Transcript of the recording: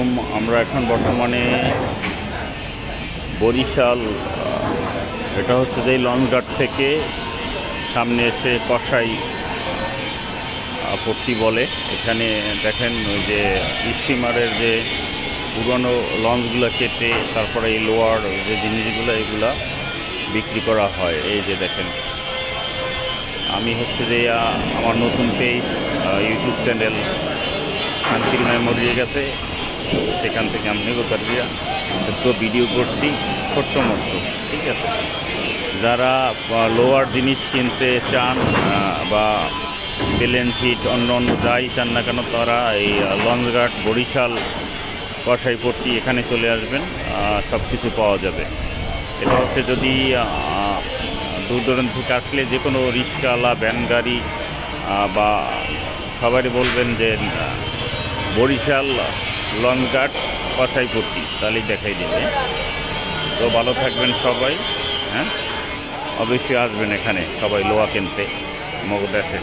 আলাইকুম। আমরা এখন বর্তমানে বরিশাল, এটা হচ্ছে যে লঞ্চঘাট থেকে সামনে এসে কসাই পট্টি বলে। এখানে দেখেন ওই যে স্টিমারের যে পুরনো লঞ্চগুলো কেটে তারপরে এই লোয়ার যে জিনিসগুলো এগুলা বিক্রি করা হয়। এই যে দেখেন, আমি হচ্ছে যে আমার নতুন পেজ ইউটিউব চ্যানেল শান্তির মেমোরি গেছে, সেখান থেকে আমি নেগোতারিয়া একটু ভিডিও করছি ছোট্ট মতো। ঠিক আছে, যারা লোয়ার জিনিস কিনতে চান বা প্লেন সিট অন্য অন্য যাই চান না কেন, তারা এই লঞ্চঘাট বরিশাল কসাইপট্টি এখানে চলে আসবেন, সব কিছু পাওয়া যাবে। এটা হচ্ছে যদি দূর দূরান্ত থেকে আসলে যে কোনো রিক্সাওয়ালা, ভ্যান গাড়ি বা সবারই বলবেন যে বরিশাল লঞ্চঘাট কসাইপট্টি, তাহলেই দেখাই দেবে। তো ভালো থাকবেন সবাই। হ্যাঁ, অবশ্যই আসবেন এখানে সবাই লোয়া কিনতে মগদেশে।